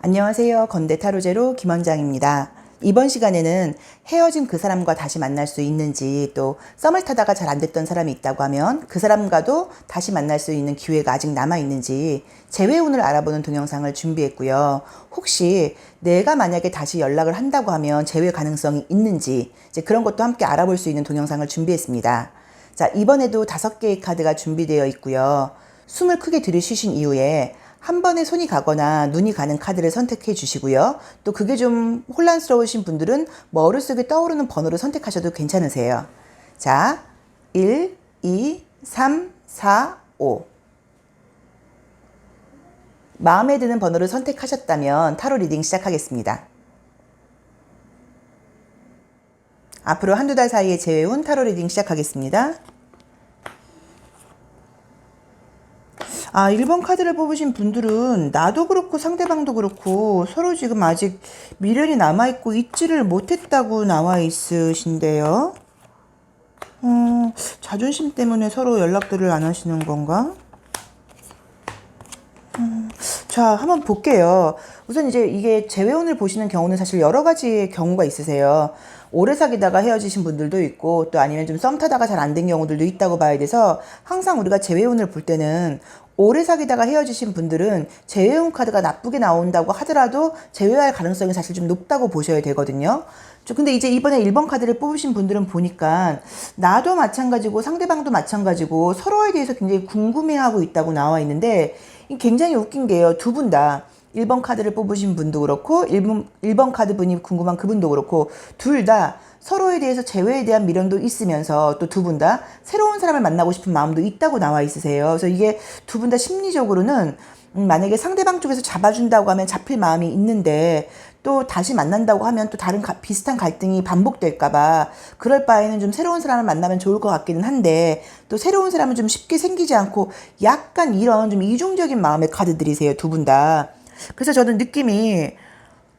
안녕하세요. 건대 타로제로 김원장입니다. 이번 시간에는 헤어진 그 사람과 다시 만날 수 있는지, 또 썸을 타다가 잘 안 됐던 사람이 있다고 하면 그 사람과도 다시 만날 수 있는 기회가 아직 남아 있는지 재회운을 알아보는 동영상을 준비했고요. 혹시 내가 만약에 다시 연락을 한다고 하면 재회 가능성이 있는지 이제 그런 것도 함께 알아볼 수 있는 동영상을 준비했습니다. 자, 이번에도 5개의 카드가 준비되어 있고요. 숨을 크게 들이쉬신 이후에 한 번에 손이 가거나 눈이 가는 카드를 선택해 주시고요. 또 그게 좀 혼란스러우신 분들은 머릿속에 떠오르는 번호를 선택하셔도 괜찮으세요. 자, 1, 2, 3, 4, 5. 마음에 드는 번호를 선택하셨다면 타로 리딩 시작하겠습니다. 앞으로 한두 달 사이에 재회운 타로 리딩 시작하겠습니다. 1번 카드를 뽑으신 분들은 나도 그렇고 상대방도 그렇고 서로 지금 아직 미련이 남아있고 잊지를 못했다고 나와 있으신데요. 자존심 때문에 서로 연락들을 안 하시는 건가? 자, 한번 볼게요. 우선 이제 이게 재회운을 보시는 경우는 사실 여러 가지의 경우가 있으세요. 오래 사귀다가 헤어지신 분들도 있고, 또 아니면 좀 썸 타다가 잘 안 된 경우들도 있다고 봐야 돼서, 항상 우리가 재회운을 볼 때는 오래 사귀다가 헤어지신 분들은 재회운 카드가 나쁘게 나온다고 하더라도 재회할 가능성이 사실 좀 높다고 보셔야 되거든요. 근데 이제 이번에 1번 카드를 뽑으신 분들은 보니까 나도 마찬가지고 상대방도 마찬가지고 서로에 대해서 굉장히 궁금해하고 있다고 나와 있는데, 굉장히 웃긴 게요. 두 분 다 1번 카드를 뽑으신 분도 그렇고 1번 카드 분이 궁금한 그분도 그렇고 둘 다 서로에 대해서 재회에 대한 미련도 있으면서 또 두 분 다 새로운 사람을 만나고 싶은 마음도 있다고 나와 있으세요. 그래서 이게 두 분 다 심리적으로는 만약에 상대방 쪽에서 잡아준다고 하면 잡힐 마음이 있는데 또 다시 만난다고 하면 또 다른 비슷한 갈등이 반복될까봐 그럴 바에는 좀 새로운 사람을 만나면 좋을 것 같기는 한데 또 새로운 사람은 좀 쉽게 생기지 않고 약간 이런 좀 이중적인 마음의 카드들이세요, 두 분 다. 그래서 저는 느낌이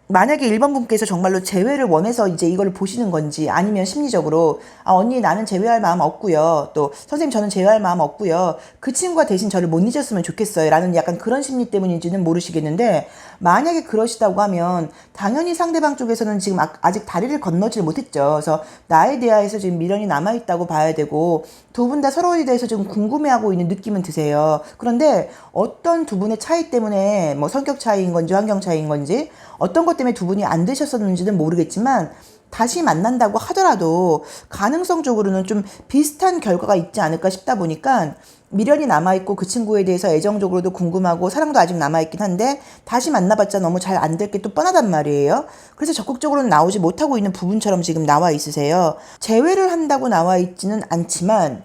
만약에 1번 분께서 정말로 재회를 원해서 이제 이걸 보시는 건지 아니면 심리적으로 언니 나는 재회할 마음 없고요. 또 선생님 저는 재회할 마음 없고요. 그 친구가 대신 저를 못 잊었으면 좋겠어요. 라는 약간 그런 심리 때문인지는 모르시겠는데 만약에 그러시다고 하면 당연히 상대방 쪽에서는 지금 아직 다리를 건너질 못했죠. 그래서 나에 대해서 지금 미련이 남아있다고 봐야 되고 두 분 다 서로에 대해서 지금 궁금해하고 있는 느낌은 드세요. 그런데 어떤 두 분의 차이 때문에 뭐 성격 차이인 건지 환경 차이인 건지 어떤 것 때문에 두 분이 안 되셨었는지는 모르겠지만 다시 만난다고 하더라도 가능성적으로는 좀 비슷한 결과가 있지 않을까 싶다 보니까 미련이 남아있고 그 친구에 대해서 애정적으로도 궁금하고 사랑도 아직 남아있긴 한데 다시 만나봤자 너무 잘 안 될 게 또 뻔하단 말이에요. 그래서 적극적으로는 나오지 못하고 있는 부분처럼 지금 나와 있으세요. 재회를 한다고 나와 있지는 않지만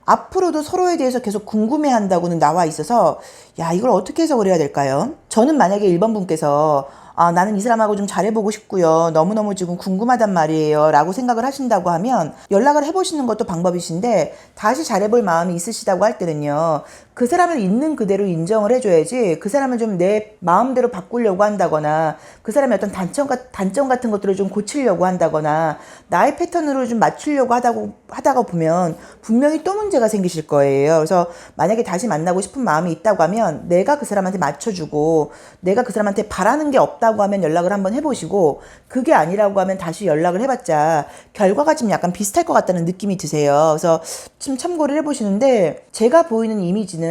앞으로도 서로에 대해서 계속 궁금해한다고는 나와 있어서 야 이걸 어떻게 해석을 해야 될까요? 저는 만약에 1번 분께서 나는 이 사람하고 좀 잘해보고 싶고요. 너무너무 지금 궁금하단 말이에요. 라고 생각을 하신다고 하면 연락을 해보시는 것도 방법이신데 다시 잘해볼 마음이 있으시다고 할 때는요. 그 사람을 있는 그대로 인정을 해줘야지 그 사람을 좀 내 마음대로 바꾸려고 한다거나 그 사람의 어떤 단점 같은 것들을 좀 고치려고 한다거나 나의 패턴으로 좀 맞추려고 하다가 보면 분명히 또 문제가 생기실 거예요. 그래서 만약에 다시 만나고 싶은 마음이 있다고 하면 내가 그 사람한테 맞춰주고 내가 그 사람한테 바라는 게 없다고 하면 연락을 한번 해보시고 그게 아니라고 하면 다시 연락을 해봤자 결과가 좀 약간 비슷할 것 같다는 느낌이 드세요. 그래서 좀 참고를 해보시는데 제가 보이는 이미지는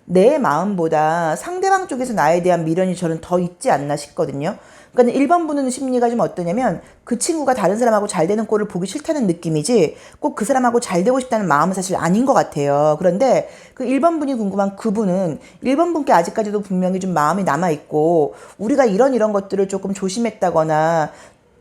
내 마음보다 상대방 쪽에서 나에 대한 미련이 저는 더 있지 않나 싶거든요. 그러니까 1번 분은 심리가 좀 어떠냐면 그 친구가 다른 사람하고 잘 되는 꼴을 보기 싫다는 느낌이지 꼭 그 사람하고 잘 되고 싶다는 마음은 사실 아닌 것 같아요. 그런데 그 1번 분이 궁금한 그분은 1번 분께 아직까지도 분명히 좀 마음이 남아있고 우리가 이런 것들을 조금 조심했다거나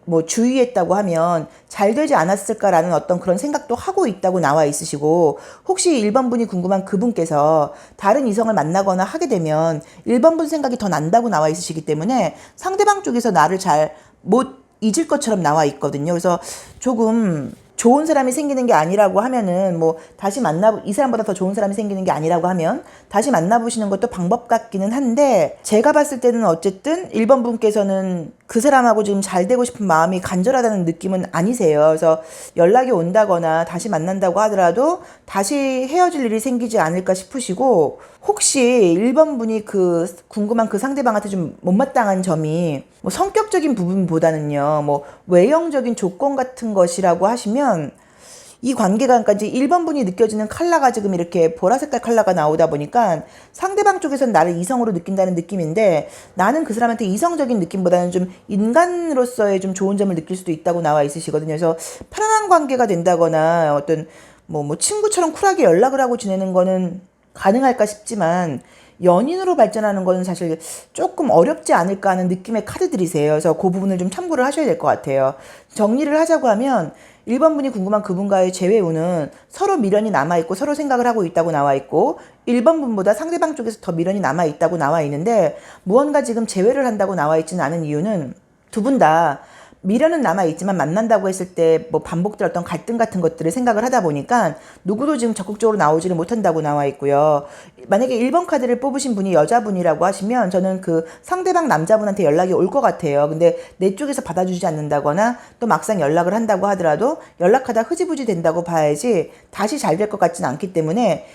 뭐 주의했다고 하면 잘 되지 않았을까라는 어떤 그런 생각도 하고 있다고 나와 있으시고 혹시 1번 분이 궁금한 그분께서 다른 이성을 만나거나 하게 되면 1번 분 생각이 더 난다고 나와 있으시기 때문에 상대방 쪽에서 나를 잘 못 잊을 것처럼 나와 있거든요. 그래서 조금 좋은 사람이 생기는 게 아니라고 하면은 뭐 다시 이 사람보다 더 좋은 사람이 생기는 게 아니라고 하면 다시 만나보시는 것도 방법 같기는 한데 제가 봤을 때는 어쨌든 1번 분께서는 그 사람하고 지금 잘 되고 싶은 마음이 간절하다는 느낌은 아니세요. 그래서 연락이 온다거나 다시 만난다고 하더라도 다시 헤어질 일이 생기지 않을까 싶으시고 혹시 1번 분이 그 궁금한 그 상대방한테 좀 못마땅한 점이 뭐 성격적인 부분보다는요, 뭐 외형적인 조건 같은 것이라고 하시면 이 관계가 그러니까 이제 1번 분이 느껴지는 컬러가 지금 이렇게 보라색깔 컬러가 나오다 보니까 상대방 쪽에서는 나를 이성으로 느낀다는 느낌인데 나는 그 사람한테 이성적인 느낌보다는 좀 인간으로서의 좀 좋은 점을 느낄 수도 있다고 나와 있으시거든요. 그래서 편안한 관계가 된다거나 어떤 뭐 친구처럼 쿨하게 연락을 하고 지내는 거는 가능할까 싶지만 연인으로 발전하는 거는 사실 조금 어렵지 않을까 하는 느낌의 카드들이세요. 그래서 그 부분을 좀 참고를 하셔야 될 것 같아요. 정리를 하자고 하면 1번 분이 궁금한 그분과의 재회운은 서로 미련이 남아있고 서로 생각을 하고 있다고 나와 있고 1번 분보다 상대방 쪽에서 더 미련이 남아있다고 나와 있는데 무언가 지금 재회를 한다고 나와 있지는 않은 이유는 두 분 다 미련은 남아있지만 만난다고 했을 때 뭐 반복될 어떤 갈등 같은 것들을 생각을 하다 보니까 누구도 지금 적극적으로 나오지를 못한다고 나와 있고요. 만약에 1번 카드를 뽑으신 분이 여자분이라고 하시면 저는 그 상대방 남자분한테 연락이 올 것 같아요. 근데 내 쪽에서 받아주지 않는다거나 또 막상 연락을 한다고 하더라도 연락하다 흐지부지 된다고 봐야지 다시 잘 될 것 같지는 않기 때문에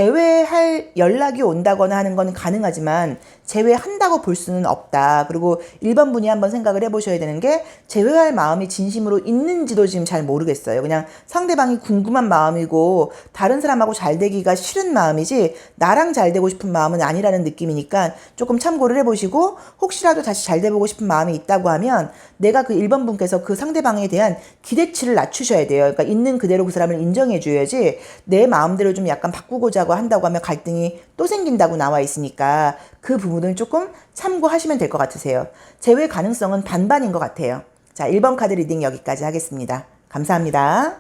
재회할 연락이 온다거나 하는 건 가능하지만 재회한다고 볼 수는 없다. 그리고 1번 분이 한번 생각을 해보셔야 되는 게 재회할 마음이 진심으로 있는지도 지금 잘 모르겠어요. 그냥 상대방이 궁금한 마음이고 다른 사람하고 잘 되기가 싫은 마음이지 나랑 잘 되고 싶은 마음은 아니라는 느낌이니까 조금 참고를 해보시고 혹시라도 다시 잘 돼보고 싶은 마음이 있다고 하면 내가 그 1번 분께서 그 상대방에 대한 기대치를 낮추셔야 돼요. 그러니까 있는 그대로 그 사람을 인정해줘야지 내 마음대로 좀 약간 바꾸고자 한다고 하면 갈등이 또 생긴다고 나와 있으니까 그 부분을 조금 참고하시면 될 것 같으세요. 재회 가능성은 반반인 것 같아요. 자, 1번 카드 리딩 여기까지 하겠습니다. 감사합니다.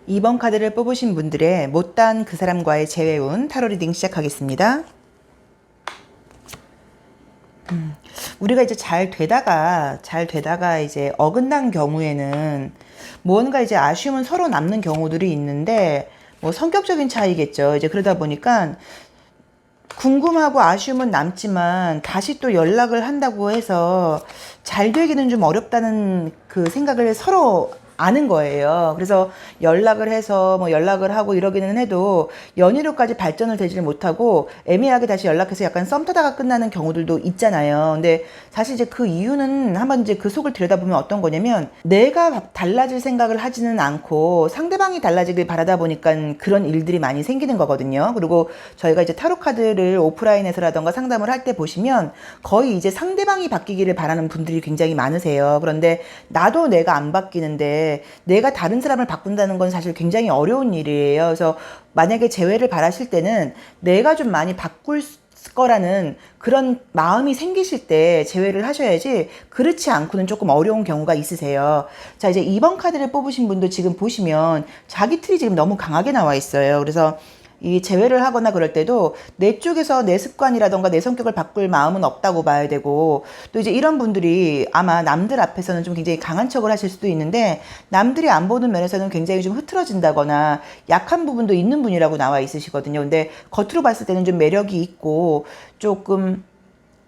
2번 카드를 뽑으신 분들의 못다한 그 사람과의 재회운 타로 리딩 시작하겠습니다. 우리가 이제 잘 되다가 이제 어긋난 경우에는 무언가 이제 아쉬움은 서로 남는 경우들이 있는데 뭐 성격적인 차이겠죠. 이제 그러다 보니까 궁금하고 아쉬움은 남지만 다시 또 연락을 한다고 해서 잘 되기는 좀 어렵다는 그 생각을 서로 아는 거예요. 그래서 연락을 해서 뭐 연락을 하고 이러기는 해도 연인으로까지 발전을 되지를 못하고 애매하게 다시 연락해서 약간 썸 타다가 끝나는 경우들도 있잖아요. 근데 사실 이제 그 이유는 한번 이제 그 속을 들여다보면 어떤 거냐면 내가 달라질 생각을 하지는 않고 상대방이 달라지길 바라다 보니까 그런 일들이 많이 생기는 거거든요. 그리고 저희가 이제 타로 카드를 오프라인에서라던가 상담을 할 때 보시면 거의 이제 상대방이 바뀌기를 바라는 분들이 굉장히 많으세요. 그런데 나도 내가 안 바뀌는데 내가 다른 사람을 바꾼다는 건 사실 굉장히 어려운 일이에요. 그래서 만약에 재회를 바라실 때는 내가 좀 많이 바꿀 거라는 그런 마음이 생기실 때 재회를 하셔야지 그렇지 않고는 조금 어려운 경우가 있으세요. 자, 이제 2번 카드를 뽑으신 분도 지금 보시면 자기 틀이 지금 너무 강하게 나와 있어요. 그래서 이 재회를 하거나 그럴 때도 내 쪽에서 내 습관이라던가 내 성격을 바꿀 마음은 없다고 봐야 되고 또 이제 이런 분들이 아마 남들 앞에서는 좀 굉장히 강한 척을 하실 수도 있는데 남들이 안 보는 면에서는 굉장히 좀 흐트러진다거나 약한 부분도 있는 분이라고 나와 있으시거든요. 근데 겉으로 봤을 때는 좀 매력이 있고 조금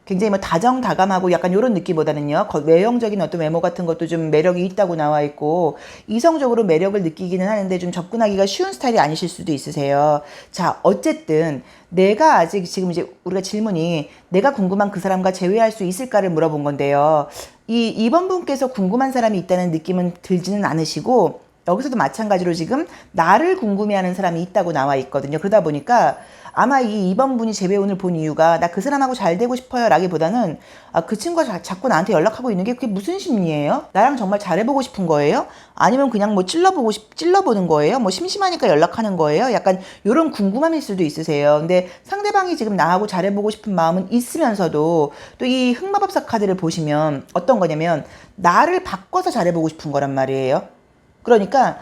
굉장히 뭐 다정다감하고 약간 이런 느낌보다는요. 외형적인 어떤 외모 같은 것도 좀 매력이 있다고 나와 있고 이성적으로 매력을 느끼기는 하는데 좀 접근하기가 쉬운 스타일이 아니실 수도 있으세요. 자, 어쨌든 내가 아직 지금 이제 우리가 질문이 내가 궁금한 그 사람과 재회할 수 있을까를 물어본 건데요. 이 2번 분께서 궁금한 사람이 있다는 느낌은 들지는 않으시고 여기서도 마찬가지로 지금 나를 궁금해하는 사람이 있다고 나와 있거든요. 그러다 보니까 아마 이 2번 분이 재배운을 본 이유가 나 그 사람하고 잘 되고 싶어요 라기보다는 그 친구가 자꾸 나한테 연락하고 있는 게 그게 무슨 심리예요? 나랑 정말 잘해보고 싶은 거예요? 아니면 그냥 뭐 찔러보는 거예요? 뭐 심심하니까 연락하는 거예요? 약간 이런 궁금함일 수도 있으세요. 근데 상대방이 지금 나하고 잘해보고 싶은 마음은 있으면서도 또 이 흑마법사 카드를 보시면 어떤 거냐면 나를 바꿔서 잘해보고 싶은 거란 말이에요. 그러니까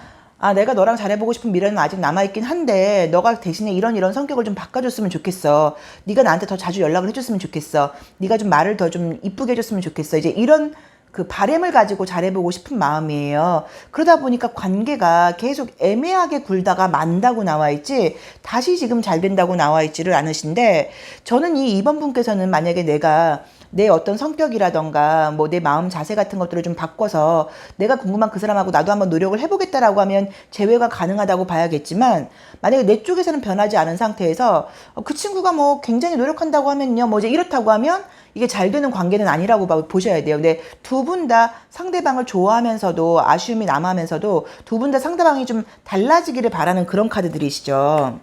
내가 너랑 잘해보고 싶은 미래는 아직 남아있긴 한데 너가 대신에 이런 성격을 좀 바꿔줬으면 좋겠어. 네가 나한테 더 자주 연락을 해줬으면 좋겠어. 네가 좀 말을 더 좀 이쁘게 해줬으면 좋겠어. 이제 이런 그 바램을 가지고 잘해보고 싶은 마음이에요. 그러다 보니까 관계가 계속 애매하게 굴다가 만다고 나와 있지 다시 지금 잘 된다고 나와 있지를 않으신데, 저는 이 2번 분께서는 만약에 내가 내 어떤 성격이라던가 뭐 내 마음 자세 같은 것들을 좀 바꿔서 내가 궁금한 그 사람하고 나도 한번 노력을 해보겠다라고 하면 재회가 가능하다고 봐야겠지만, 만약에 내 쪽에서는 변하지 않은 상태에서 그 친구가 뭐 굉장히 노력한다고 하면요 뭐 이제 이렇다고 하면 이게 잘 되는 관계는 아니라고 보셔야 돼요. 근데 두 분 다 상대방을 좋아하면서도 아쉬움이 남아면서도 두 분 다 상대방이 좀 달라지기를 바라는 그런 카드들이시죠.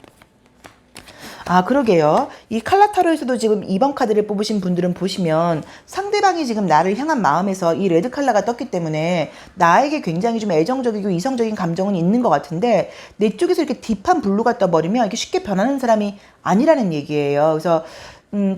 아, 그러게요. 이 칼라타로에서도 지금 2번 카드를 뽑으신 분들은 보시면 상대방이 지금 나를 향한 마음에서 이 레드 칼라가 떴기 때문에 나에게 굉장히 좀 애정적이고 이성적인 감정은 있는 것 같은데, 내 쪽에서 이렇게 딥한 블루가 떠버리면 이게 쉽게 변하는 사람이 아니라는 얘기예요. 그래서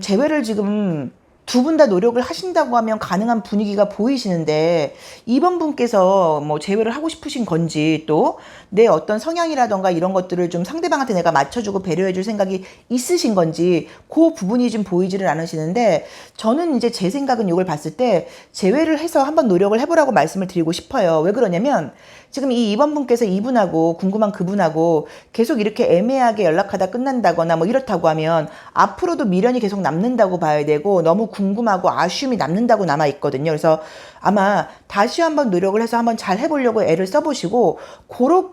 재회를 지금 두 분 다 노력을 하신다고 하면 가능한 분위기가 보이시는데, 2번 분께서 뭐 재회를 하고 싶으신 건지, 또 내 어떤 성향이라던가 이런 것들을 좀 상대방한테 내가 맞춰주고 배려해줄 생각이 있으신 건지, 그 부분이 좀 보이지를 않으시는데, 저는 이제 제 생각은 이걸 봤을 때 재회를 해서 한번 노력을 해보라고 말씀을 드리고 싶어요. 왜 그러냐면 지금 이 2번 분께서 이분하고 궁금한 그분하고 계속 이렇게 애매하게 연락하다 끝난다거나 뭐 이렇다고 하면 앞으로도 미련이 계속 남는다고 봐야 되고, 너무 궁금하고 아쉬움이 남는다고 남아 있거든요. 그래서 아마 다시 한번 노력을 해서 한번 잘 해보려고 애를 써보시고,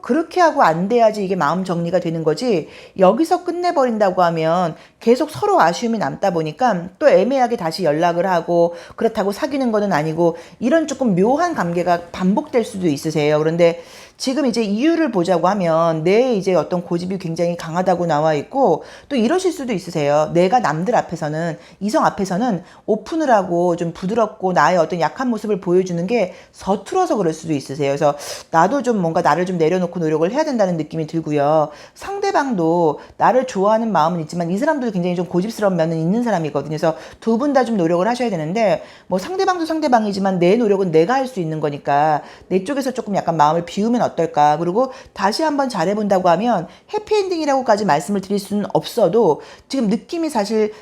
그렇게 하고 안 돼야지 이게 마음 정리가 되는 거지, 여기서 끝내버린다고 하면 계속 서로 아쉬움이 남다 보니까 또 애매하게 다시 연락을 하고, 그렇다고 사귀는 거는 아니고 이런 조금 묘한 관계가 반복될 수도 있으세요. 그런데 지금 이제 이유를 보자고 하면 내 이제 어떤 고집이 굉장히 강하다고 나와 있고, 또 이러실 수도 있으세요. 내가 남들 앞에서는, 이성 앞에서는 오픈을 하고 좀 부드럽고 나의 어떤 약한 모습을 보여주는 게 서툴어서 그럴 수도 있으세요. 그래서 나도 좀 뭔가 나를 좀 내려놓고 노력을 해야 된다는 느낌이 들고요. 상대방도 나를 좋아하는 마음은 있지만 이 사람도 굉장히 좀 고집스러운 면은 있는 사람이거든요. 그래서 두 분 다 좀 노력을 하셔야 되는데, 뭐 상대방도 상대방이지만 내 노력은 내가 할 수 있는 거니까 내 쪽에서 조금 약간 마음을 비우면 어떨까. 그리고 다시 한번 잘해본다고 하면 해피엔딩이라고까지 말씀을 드릴 수는 없어도 지금 느낌이 사실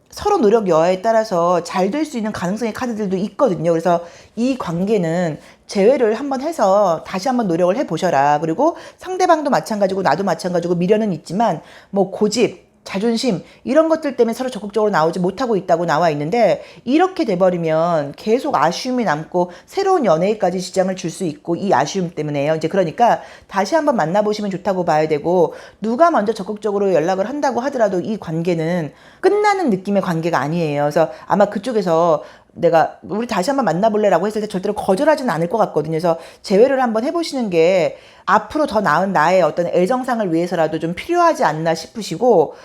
서로 노력 여하에 따라서 잘 될 수 있는 가능성의 카드들도 있거든요. 그래서 이 관계는 재회를 한번 해서 다시 한번 노력을 해보셔라. 그리고 상대방도 마찬가지고 나도 마찬가지고 미련은 있지만 뭐 고집, 자존심 이런 것들 때문에 서로 적극적으로 나오지 못하고 있다고 나와 있는데, 이렇게 돼버리면 계속 아쉬움이 남고 새로운 연애까지 지장을 줄 수 있고, 이 아쉬움 때문에요. 이제 그러니까 다시 한번 만나보시면 좋다고 봐야 되고, 누가 먼저 적극적으로 연락을 한다고 하더라도 이 관계는 끝나는 느낌의 관계가 아니에요. 그래서 아마 그쪽에서 내가 우리 다시 한번 만나볼래라고 했을 때 절대로 거절하지는 않을 것 같거든요. 그래서 재회를 한번 해보시는 게 앞으로 더 나은 나의 어떤 애정상을 위해서라도 좀 필요하지 않나 싶으시고,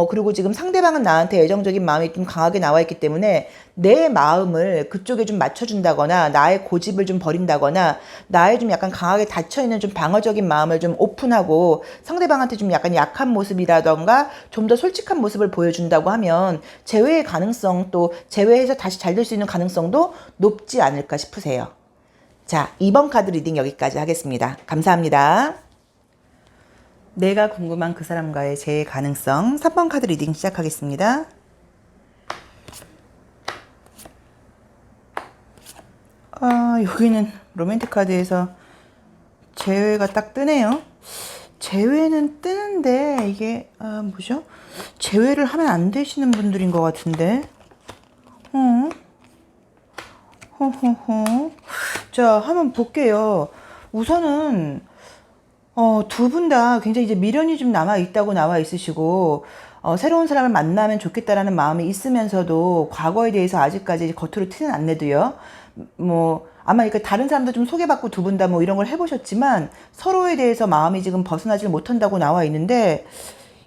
그리고 지금 상대방은 나한테 애정적인 마음이 좀 강하게 나와 있기 때문에 내 마음을 그쪽에 좀 맞춰준다거나, 나의 고집을 좀 버린다거나, 나의 좀 약간 강하게 닫혀있는 좀 방어적인 마음을 좀 오픈하고 상대방한테 좀 약간 약한 모습이라던가 좀 더 솔직한 모습을 보여준다고 하면 재회의 가능성, 또 재회해서 다시 잘 될 수 있는 가능성도 높지 않을까 싶으세요. 자, 2번 카드 리딩 여기까지 하겠습니다. 감사합니다. 내가 궁금한 그 사람과의 재회 가능성 3번 카드 리딩 시작하겠습니다. 여기는 로맨틱 카드에서 재회가 딱 뜨네요. 재회는 뜨는데 이게 뭐죠? 재회를 하면 안 되시는 분들인 것 같은데. 자, 한번 볼게요. 우선은 두 분 다 굉장히 이제 미련이 좀 남아 있다고 나와 있으시고, 새로운 사람을 만나면 좋겠다라는 마음이 있으면서도 과거에 대해서 아직까지 겉으로 티는 안 내도요. 뭐 아마 그러니까 다른 사람도 좀 소개받고 두 분 다 뭐 이런 걸 해보셨지만 서로에 대해서 마음이 지금 벗어나질 못한다고 나와 있는데,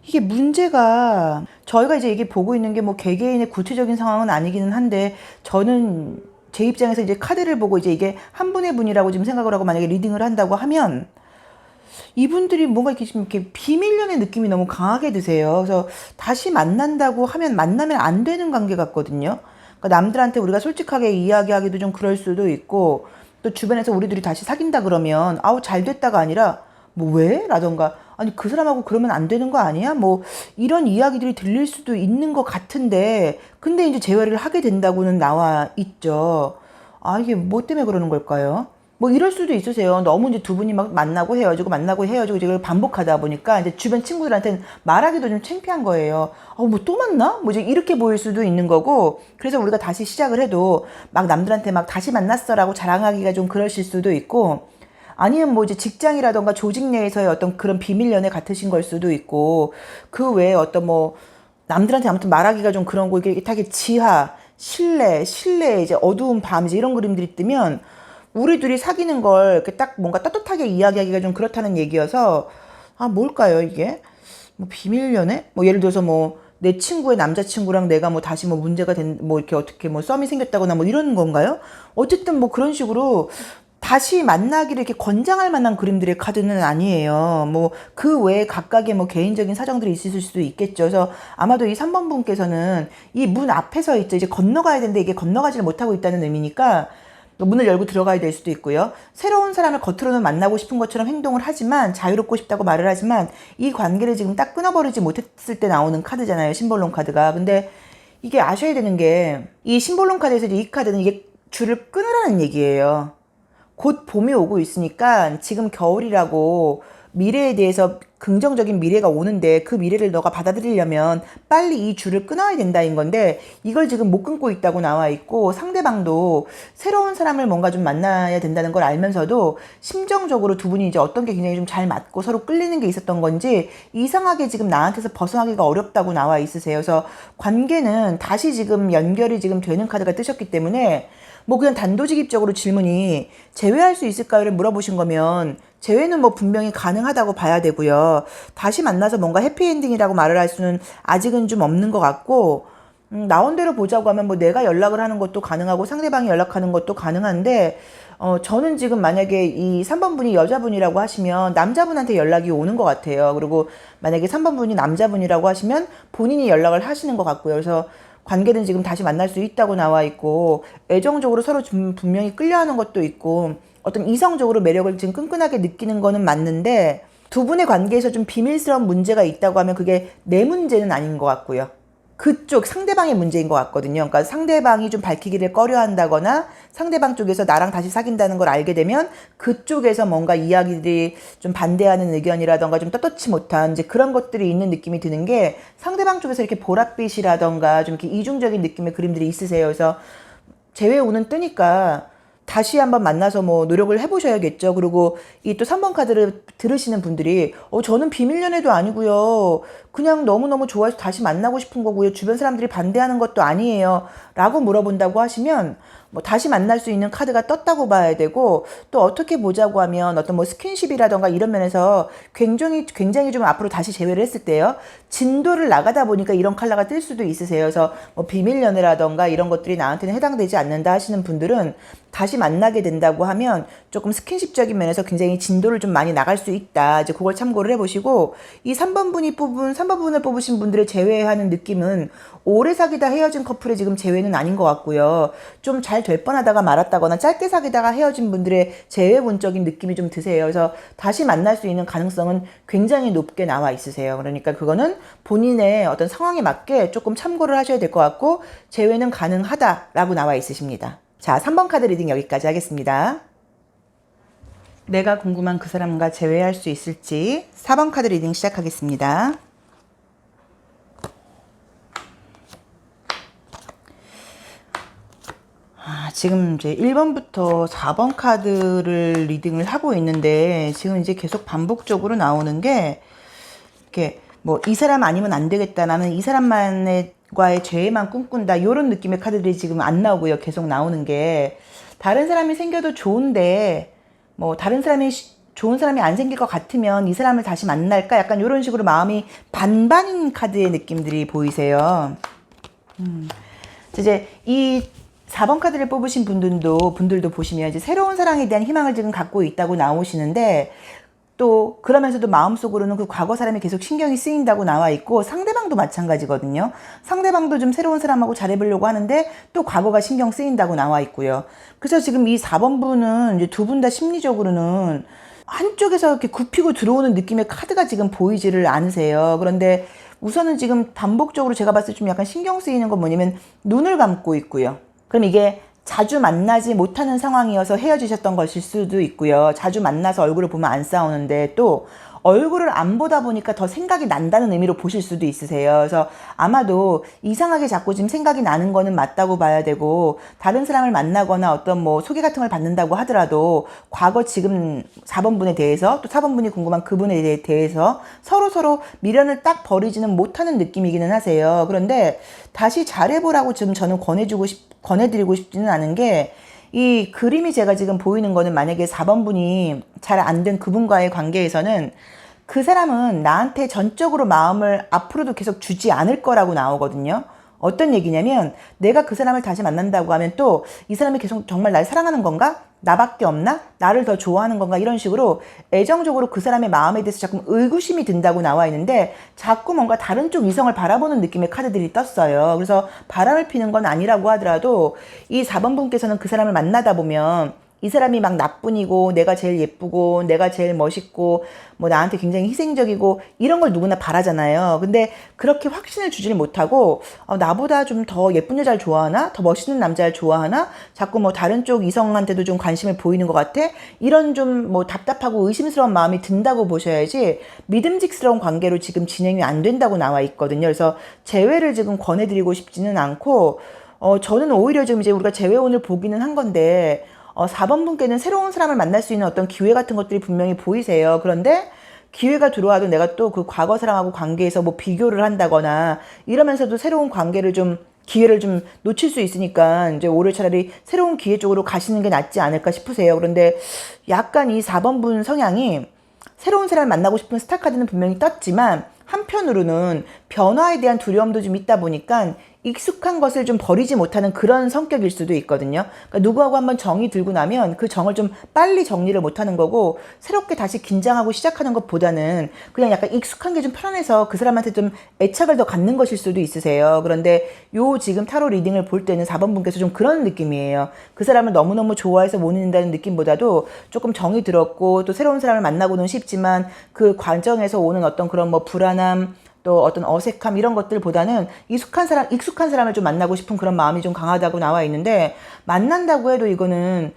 이게 문제가 저희가 이제 이게 보고 있는 게 뭐 개개인의 구체적인 상황은 아니기는 한데, 저는 제 입장에서 이제 카드를 보고 이제 이게 한 분의 분이라고 지금 생각을 하고 만약에 리딩을 한다고 하면, 이분들이 뭔가 이렇게 좀 이렇게 비밀연의 느낌이 너무 강하게 드세요. 그래서 다시 만난다고 하면 만나면 안 되는 관계 같거든요. 그러니까 남들한테 우리가 솔직하게 이야기하기도 좀 그럴 수도 있고, 또 주변에서 우리들이 다시 사귄다 그러면 아우 잘 됐다가 아니라 뭐 왜? 라던가 아니 그 사람하고 그러면 안 되는 거 아니야? 뭐 이런 이야기들이 들릴 수도 있는 것 같은데, 근데 이제 재회를 하게 된다고는 나와 있죠. 아, 이게 뭐 때문에 그러는 걸까요? 뭐 이럴 수도 있으세요. 너무 이제 두 분이 막 만나고 헤어지고 이걸 반복하다 보니까 이제 주변 친구들한테는 말하기도 좀 창피한 거예요. 뭐 또 만나? 뭐 이제 이렇게 보일 수도 있는 거고, 그래서 우리가 다시 시작을 해도 막 남들한테 막 다시 만났어라고 자랑하기가 좀 그러실 수도 있고, 아니면 뭐 이제 직장이라던가 조직 내에서의 어떤 그런 비밀 연애 같으신 걸 수도 있고, 그 외에 어떤 뭐 남들한테 아무튼 말하기가 좀 그런 거, 이게 되게 지하, 실내 이제 어두운 밤 이제 이런 그림들이 뜨면 우리 둘이 사귀는 걸 이렇게 딱 뭔가 따뜻하게 이야기하기가 좀 그렇다는 얘기여서, 아, 뭘까요 이게? 뭐 비밀 연애? 뭐 예를 들어서 뭐 내 친구의 남자친구랑 내가 뭐 다시 뭐 문제가 뭐 이렇게 어떻게 뭐 썸이 생겼다거나 뭐 이런 건가요? 어쨌든 뭐 그런 식으로 다시 만나기를 이렇게 권장할 만한 그림들의 카드는 아니에요. 뭐 그 외에 각각의 뭐 개인적인 사정들이 있으실 수도 있겠죠. 그래서 아마도 이 3번 분께서는 이 문 앞에 서 있죠. 이제 건너가야 되는데 이게 건너가지를 못하고 있다는 의미니까 문을 열고 들어가야 될 수도 있고요. 새로운 사람을 겉으로는 만나고 싶은 것처럼 행동을 하지만, 자유롭고 싶다고 말을 하지만 이 관계를 지금 딱 끊어버리지 못했을 때 나오는 카드잖아요. 심볼론 카드가. 근데 이게 아셔야 되는 게, 이 심볼론 카드에서 이 카드는 이게 줄을 끊으라는 얘기예요. 곧 봄이 오고 있으니까 지금 겨울이라고 미래에 대해서 긍정적인 미래가 오는데, 그 미래를 너가 받아들이려면 빨리 이 줄을 끊어야 된다인 건데, 이걸 지금 못 끊고 있다고 나와 있고, 상대방도 새로운 사람을 뭔가 좀 만나야 된다는 걸 알면서도 심정적으로 두 분이 이제 어떤 게 굉장히 좀 잘 맞고 서로 끌리는 게 있었던 건지 이상하게 지금 나한테서 벗어나기가 어렵다고 나와 있으세요. 그래서 관계는 다시 지금 연결이 지금 되는 카드가 뜨셨기 때문에, 뭐 그냥 단도직입적으로 질문이 재회할 수 있을까요를 물어보신 거면 재회는 뭐 분명히 가능하다고 봐야 되고요. 다시 만나서 뭔가 해피엔딩이라고 말을 할 수는 아직은 좀 없는 것 같고, 나온 대로 보자고 하면 뭐 내가 연락을 하는 것도 가능하고 상대방이 연락하는 것도 가능한데, 저는 지금 만약에 이 3번 분이 여자분이라고 하시면 남자분한테 연락이 오는 것 같아요. 그리고 만약에 3번 분이 남자분이라고 하시면 본인이 연락을 하시는 것 같고요. 그래서 관계는 지금 다시 만날 수 있다고 나와 있고, 애정적으로 서로 좀 분명히 끌려하는 것도 있고, 어떤 이성적으로 매력을 지금 끈끈하게 느끼는 거는 맞는데, 두 분의 관계에서 좀 비밀스러운 문제가 있다고 하면 그게 내 문제는 아닌 것 같고요. 그쪽 상대방의 문제인 것 같거든요. 그러니까 상대방이 좀 밝히기를 꺼려 한다거나, 상대방 쪽에서 나랑 다시 사귄다는 걸 알게 되면 그쪽에서 뭔가 이야기들이 좀 반대하는 의견이라던가 좀 떳떳지 못한 이제 그런 것들이 있는 느낌이 드는 게, 상대방 쪽에서 이렇게 보랏빛이라던가 좀 이렇게 이중적인 느낌의 그림들이 있으세요. 그래서 재회 운은 뜨니까 다시 한번 만나서 뭐 노력을 해보셔야겠죠. 그리고 이 또 3번 카드를 들으시는 분들이 저는 비밀 연애도 아니고요, 그냥 너무너무 좋아해서 다시 만나고 싶은 거고요, 주변 사람들이 반대하는 것도 아니에요 라고 물어본다고 하시면, 뭐 다시 만날 수 있는 카드가 떴다고 봐야 되고, 또 어떻게 보자고 하면 어떤 뭐 스킨십이라던가 이런 면에서 굉장히 좀 앞으로 다시 재회를 했을 때요, 진도를 나가다 보니까 이런 컬러가 뜰 수도 있으세요. 그래서 뭐 비밀 연애라던가 이런 것들이 나한테는 해당되지 않는다 하시는 분들은 다시 만나게 된다고 하면 조금 스킨십적인 면에서 굉장히 진도를 좀 많이 나갈 수 있다. 이제 그걸 참고를 해보시고, 이 3번 분을 뽑으신 분들의 재회하는 느낌은 오래 사귀다 헤어진 커플의 지금 재회는 아닌 것 같고요. 좀 잘 될 뻔하다가 말았다거나 짧게 사귀다가 헤어진 분들의 재회 운적인 느낌이 좀 드세요. 그래서 다시 만날 수 있는 가능성은 굉장히 높게 나와 있으세요. 그러니까 그거는 본인의 어떤 상황에 맞게 조금 참고를 하셔야 될 것 같고, 재회는 가능하다라고 나와 있으십니다. 자, 3번 카드 리딩 여기까지 하겠습니다. 내가 궁금한 그 사람과 재회할 수 있을지 4번 카드 리딩 시작하겠습니다. 지금 이제 1번부터 4번 카드를 리딩을 하고 있는데, 지금 이제 계속 반복적으로 나오는 게, 이렇게 뭐 이 사람 아니면 안 되겠다, 나는 이 사람과의 죄만 꿈꾼다, 이런 느낌의 카드들이 지금 안 나오고요. 계속 나오는 게, 다른 사람이 생겨도 좋은데 뭐 다른 사람이 좋은 사람이 안 생길 것 같으면 이 사람을 다시 만날까, 약간 이런 식으로 마음이 반반인 카드의 느낌들이 보이세요. 이제 이 4번 카드를 뽑으신 분들도 보시면 이제 새로운 사랑에 대한 희망을 지금 갖고 있다고 나오시는데, 또 그러면서도 마음속으로는 그 과거 사람이 계속 신경이 쓰인다고 나와 있고, 상대방도 마찬가지거든요. 상대방도 좀 새로운 사람하고 잘해보려고 하는데 또 과거가 신경 쓰인다고 나와 있고요. 그래서 지금 이 4번 분은 이제 두 분 다 심리적으로는 한쪽에서 이렇게 굽히고 들어오는 느낌의 카드가 지금 보이지를 않으세요. 그런데 우선은 지금 반복적으로 제가 봤을 때 좀 약간 신경 쓰이는 건 뭐냐면, 눈을 감고 있고요. 그럼 이게 자주 만나지 못하는 상황이어서 헤어지셨던 것일 수도 있고요. 자주 만나서 얼굴을 보면 안 싸우는데 또 얼굴을 안 보다 보니까 더 생각이 난다는 의미로 보실 수도 있으세요. 그래서 아마도 이상하게 자꾸 지금 생각이 나는 거는 맞다고 봐야 되고, 다른 사람을 만나거나 어떤 뭐 소개 같은 걸 받는다고 하더라도 과거 지금 4번분에 대해서 또 4번분이 궁금한 그분에 대해서 서로 미련을 딱 버리지는 못하는 느낌이기는 하세요. 그런데 다시 잘해보라고 지금 저는 권해드리고 싶지는 않은 게, 이 그림이 제가 지금 보이는 거는 만약에 4번분이 잘 안 된 그분과의 관계에서는 그 사람은 나한테 전적으로 마음을 앞으로도 계속 주지 않을 거라고 나오거든요. 어떤 얘기냐면, 내가 그 사람을 다시 만난다고 하면 또 이 사람이 계속 정말 날 사랑하는 건가? 나밖에 없나? 나를 더 좋아하는 건가? 이런 식으로 애정적으로 그 사람의 마음에 대해서 자꾸 의구심이 든다고 나와 있는데, 자꾸 뭔가 다른 쪽 이성을 바라보는 느낌의 카드들이 떴어요. 그래서 바람을 피는 건 아니라고 하더라도 이 4번분께서는 그 사람을 만나다 보면 이 사람이 막 나뿐이고 내가 제일 예쁘고 내가 제일 멋있고 뭐 나한테 굉장히 희생적이고 이런 걸 누구나 바라잖아요. 근데 그렇게 확신을 주지를 못하고 나보다 좀 더 예쁜 여자를 좋아하나? 더 멋있는 남자를 좋아하나? 자꾸 뭐 다른 쪽 이성한테도 좀 관심을 보이는 것 같아? 이런 좀 뭐 답답하고 의심스러운 마음이 든다고 보셔야지, 믿음직스러운 관계로 지금 진행이 안 된다고 나와 있거든요. 그래서 재회를 지금 권해드리고 싶지는 않고, 저는 오히려 지금 이제 우리가 재회운을 보기는 한 건데, 4번분께는 새로운 사람을 만날 수 있는 어떤 기회 같은 것들이 분명히 보이세요. 그런데 기회가 들어와도 내가 또 그 과거 사람하고 관계에서 뭐 비교를 한다거나 이러면서도 새로운 관계를 좀, 기회를 좀 놓칠 수 있으니까 이제 올해 차라리 새로운 기회 쪽으로 가시는 게 낫지 않을까 싶으세요. 그런데 약간 이 4번분 성향이 새로운 사람을 만나고 싶은 스타카드는 분명히 떴지만, 한편으로는 변화에 대한 두려움도 좀 있다 보니까 익숙한 것을 좀 버리지 못하는 그런 성격일 수도 있거든요. 그러니까 누구하고 한번 정이 들고 나면 그 정을 좀 빨리 정리를 못하는 거고, 새롭게 다시 긴장하고 시작하는 것보다는 그냥 약간 익숙한 게 좀 편안해서 그 사람한테 좀 애착을 더 갖는 것일 수도 있으세요. 그런데 요 지금 타로 리딩을 볼 때는 4번분께서 좀 그런 느낌이에요. 그 사람을 너무너무 좋아해서 못 잊는다는 느낌보다도 조금 정이 들었고 또 새로운 사람을 만나고는 싶지만 그 과정에서 오는 어떤 그런 뭐 불안함, 또 어떤 어색함 이런 것들보다는 익숙한 사람을 좀 만나고 싶은 그런 마음이 좀 강하다고 나와 있는데, 만난다고 해도 이거는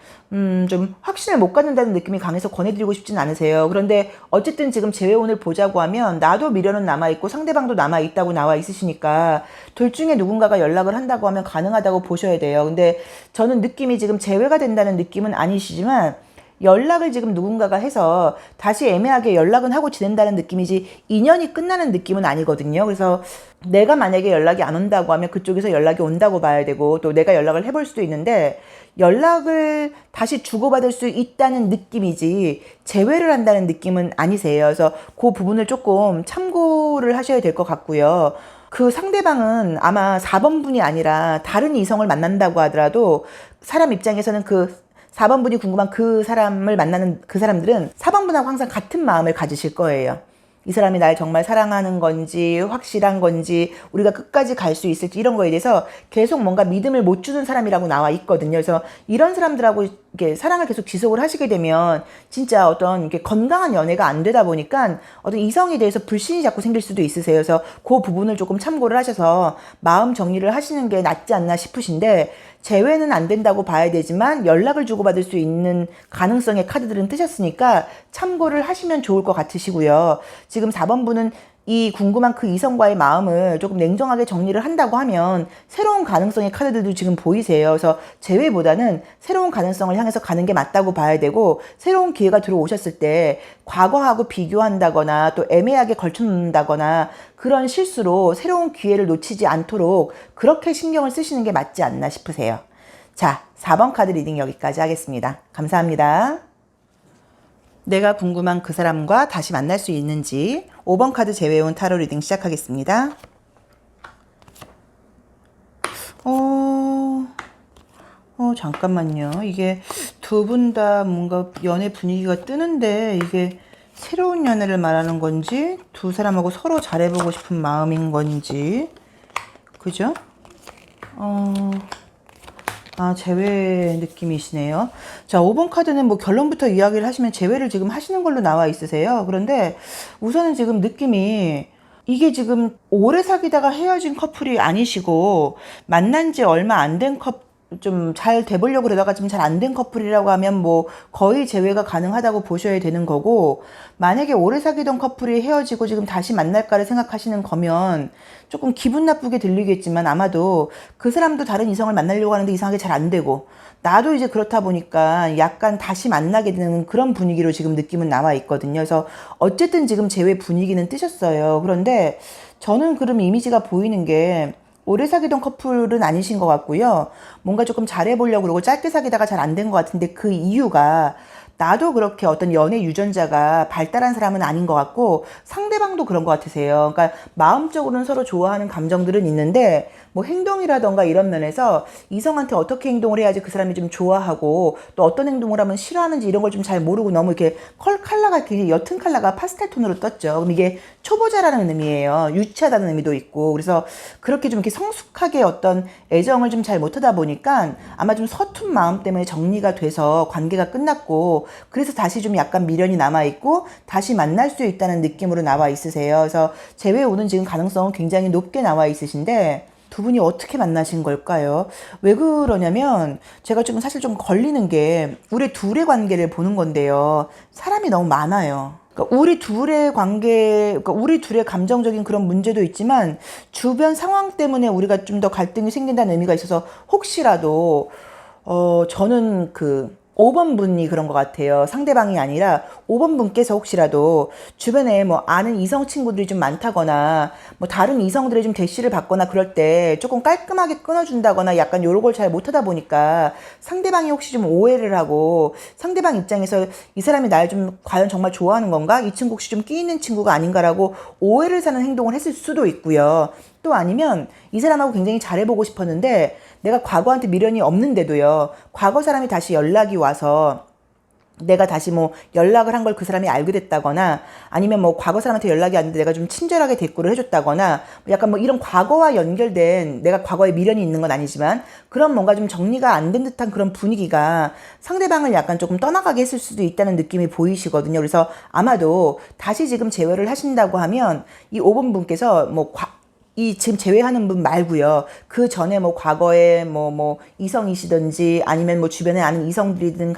좀 확신을 못 갖는다는 느낌이 강해서 권해드리고 싶진 않으세요. 그런데 어쨌든 지금 재회운을 보자고 하면 나도 미련은 남아있고 상대방도 남아있다고 나와 있으시니까 둘 중에 누군가가 연락을 한다고 하면 가능하다고 보셔야 돼요. 근데 저는 느낌이 지금 재회가 된다는 느낌은 아니시지만, 연락을 지금 누군가가 해서 다시 애매하게 연락은 하고 지낸다는 느낌이지 인연이 끝나는 느낌은 아니거든요. 그래서 내가 만약에 연락이 안 온다고 하면 그쪽에서 연락이 온다고 봐야 되고, 또 내가 연락을 해볼 수도 있는데 연락을 다시 주고받을 수 있다는 느낌이지 재회를 한다는 느낌은 아니세요. 그래서 그 부분을 조금 참고를 하셔야 될 것 같고요. 그 상대방은 아마 4번분이 아니라 다른 이성을 만난다고 하더라도 사람 입장에서는 그 4번분이 궁금한 그 사람을 만나는 그 사람들은 4번분하고 항상 같은 마음을 가지실 거예요. 이 사람이 날 정말 사랑하는 건지 확실한 건지 우리가 끝까지 갈 수 있을지 이런 거에 대해서 계속 뭔가 믿음을 못 주는 사람이라고 나와 있거든요. 그래서 이런 사람들하고 이렇게 사랑을 계속 지속을 하시게 되면 진짜 어떤 이렇게 건강한 연애가 안 되다 보니까 어떤 이성에 대해서 불신이 자꾸 생길 수도 있으세요. 그래서 그 부분을 조금 참고를 하셔서 마음 정리를 하시는 게 낫지 않나 싶으신데, 재회는 안 된다고 봐야 되지만 연락을 주고받을 수 있는 가능성의 카드들은 뜨셨으니까 참고를 하시면 좋을 것 같으시고요. 지금 4번분은 이 궁금한 그 이성과의 마음을 조금 냉정하게 정리를 한다고 하면 새로운 가능성의 카드들도 지금 보이세요. 그래서 재회보다는 새로운 가능성을 향해서 가는 게 맞다고 봐야 되고, 새로운 기회가 들어오셨을 때 과거하고 비교한다거나 또 애매하게 걸쳐놓는다거나 그런 실수로 새로운 기회를 놓치지 않도록 그렇게 신경을 쓰시는 게 맞지 않나 싶으세요. 자, 4번 카드 리딩 여기까지 하겠습니다. 감사합니다. 내가 궁금한 그 사람과 다시 만날 수 있는지 5번 카드 재회운 타로 리딩 시작하겠습니다. 잠깐만요. 이게 두 분 다 뭔가 연애 분위기가 뜨는데 이게 새로운 연애를 말하는 건지 두 사람하고 서로 잘해보고 싶은 마음인 건지, 그죠? 재회 느낌이시네요. 자, 5번 카드는 뭐 결론부터 이야기를 하시면 재회를 지금 하시는 걸로 나와 있으세요. 그런데 우선은 지금 느낌이 이게 지금 오래 사귀다가 헤어진 커플이 아니시고 만난 지 얼마 안 된 좀 잘 돼보려고 그러다가 좀 잘 안 된 커플이라고 하면 뭐 거의 재회가 가능하다고 보셔야 되는 거고, 만약에 오래 사귀던 커플이 헤어지고 지금 다시 만날까를 생각하시는 거면 조금 기분 나쁘게 들리겠지만 아마도 그 사람도 다른 이성을 만나려고 하는데 이상하게 잘 안 되고, 나도 이제 그렇다 보니까 약간 다시 만나게 되는 그런 분위기로 지금 느낌은 나와 있거든요. 그래서 어쨌든 지금 재회 분위기는 뜨셨어요. 그런데 저는 그럼 이미지가 보이는 게 오래 사귀던 커플은 아니신 것 같고요. 뭔가 조금 잘해보려고 그러고 짧게 사귀다가 잘 안 된 것 같은데, 그 이유가 나도 그렇게 어떤 연애 유전자가 발달한 사람은 아닌 것 같고 상대방도 그런 것 같으세요. 그러니까 마음적으로는 서로 좋아하는 감정들은 있는데 뭐 행동이라던가 이런 면에서 이성한테 어떻게 행동을 해야지 그 사람이 좀 좋아하고 또 어떤 행동을 하면 싫어하는지 이런 걸 좀 잘 모르고 너무 이렇게 컬러가 이렇게 옅은 컬러가 파스텔 톤으로 떴죠. 그럼 이게 초보자라는 의미예요. 유치하다는 의미도 있고. 그래서 그렇게 좀 이렇게 성숙하게 어떤 애정을 좀 잘 못하다 보니까 아마 좀 서툰 마음 때문에 정리가 돼서 관계가 끝났고, 그래서 다시 좀 약간 미련이 남아있고 다시 만날 수 있다는 느낌으로 나와 있으세요. 그래서 재회 오는 지금 가능성은 굉장히 높게 나와 있으신데, 두 분이 어떻게 만나신 걸까요? 왜 그러냐면 제가 좀 사실 좀 걸리는 게 우리 둘의 관계를 보는 건데요. 사람이 너무 많아요. 그러니까 우리 둘의 관계, 그러니까 우리 둘의 감정적인 그런 문제도 있지만 주변 상황 때문에 우리가 좀 더 갈등이 생긴다는 의미가 있어서, 혹시라도 저는 그 5번 분이 그런 것 같아요. 상대방이 아니라 5번 분께서 혹시라도 주변에 뭐 아는 이성 친구들이 좀 많다거나 뭐 다른 이성들의 좀 대시를 받거나 그럴 때 조금 깔끔하게 끊어준다거나 약간 요런 걸 잘 못하다 보니까 상대방이 혹시 좀 오해를 하고, 상대방 입장에서 이 사람이 날 좀 과연 정말 좋아하는 건가? 이 친구 혹시 좀 끼 있는 친구가 아닌가라고 오해를 사는 행동을 했을 수도 있고요. 또 아니면 이 사람하고 굉장히 잘해보고 싶었는데 내가 과거한테 미련이 없는데도요, 과거 사람이 다시 연락이 와서 내가 다시 뭐 연락을 한 걸 그 사람이 알게 됐다거나, 아니면 뭐 과거 사람한테 연락이 왔는데 내가 좀 친절하게 대꾸를 해줬다거나, 약간 뭐 이런 과거와 연결된, 내가 과거에 미련이 있는 건 아니지만 그런 뭔가 좀 정리가 안 된 듯한 그런 분위기가 상대방을 약간 조금 떠나가게 했을 수도 있다는 느낌이 보이시거든요. 그래서 아마도 다시 지금 재회를 하신다고 하면 이 5번 분께서 이 지금 제외하는 분 말고요. 그 전에 뭐 과거에 뭐 이성이시든지 아니면 뭐 주변에 아는 이성들이든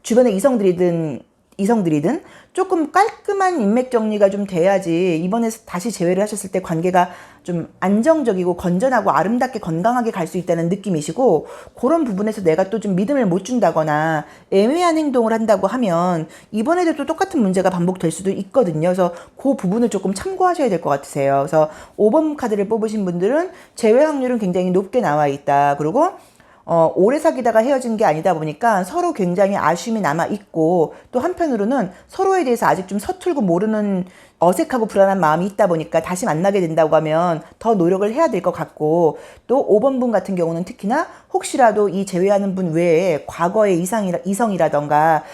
주변에 이성들이든 조금 깔끔한 인맥 정리가 좀 돼야지 이번에 다시 재회를 하셨을 때 관계가 좀 안정적이고 건전하고 아름답게 건강하게 갈 수 있다는 느낌이시고, 그런 부분에서 내가 또 좀 믿음을 못 준다거나 애매한 행동을 한다고 하면 이번에도 또 똑같은 문제가 반복될 수도 있거든요. 그래서 그 부분을 조금 참고하셔야 될 것 같으세요. 그래서 5번 카드를 뽑으신 분들은 재회 확률은 굉장히 높게 나와 있다. 그리고 오래 사귀다가 헤어진 게 아니다 보니까 서로 굉장히 아쉬움이 남아있고, 또 한편으로는 서로에 대해서 아직 좀 서툴고 모르는 어색하고 불안한 마음이 있다 보니까 다시 만나게 된다고 하면 더 노력을 해야 될 것 같고, 또 5번 분 같은 경우는 특히나 혹시라도 이 제외하는 분 외에 과거의 이성이라던가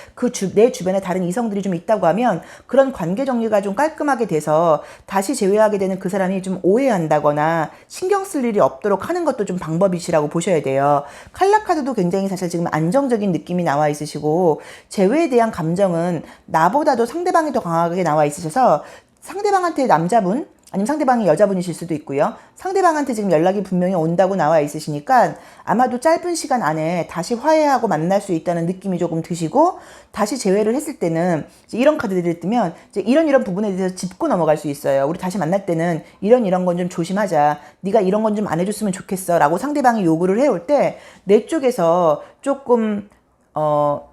내 주변에 다른 이성들이 좀 있다고 하면 그런 관계 정리가 좀 깔끔하게 돼서 다시 제외하게 되는 그 사람이 좀 오해한다거나 신경 쓸 일이 없도록 하는 것도 좀 방법이시라고 보셔야 돼요. 칼라카드도 굉장히 사실 지금 안정적인 느낌이 나와 있으시고, 재회에 대한 감정은 나보다도 상대방이 더 강하게 나와 있으셔서 상대방한테 남자분 아니면 상대방이 여자분이실 수도 있고요. 상대방한테 지금 연락이 분명히 온다고 나와 있으시니까 아마도 짧은 시간 안에 다시 화해하고 만날 수 있다는 느낌이 조금 드시고, 다시 재회를 했을 때는 이런 카드들이 뜨면 이제 이런 부분에 대해서 짚고 넘어갈 수 있어요. 우리 다시 만날 때는 이런 건 좀 조심하자. 네가 이런 건 좀 안 해줬으면 좋겠어. 라고 상대방이 요구를 해올 때 내 쪽에서 조금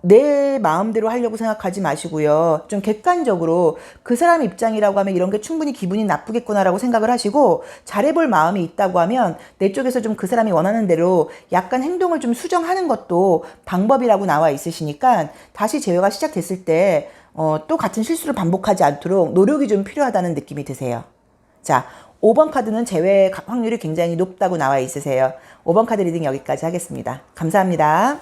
내 마음대로 하려고 생각하지 마시고요. 좀 객관적으로 그 사람 입장이라고 하면 이런 게 충분히 기분이 나쁘겠구나라고 생각을 하시고, 잘해볼 마음이 있다고 하면 내 쪽에서 좀 그 사람이 원하는 대로 약간 행동을 좀 수정하는 것도 방법이라고 나와 있으시니까 다시 재회가 시작됐을 때 또 같은 실수를 반복하지 않도록 노력이 좀 필요하다는 느낌이 드세요. 자, 5번 카드는 재회 확률이 굉장히 높다고 나와 있으세요. 5번 카드 리딩 여기까지 하겠습니다. 감사합니다.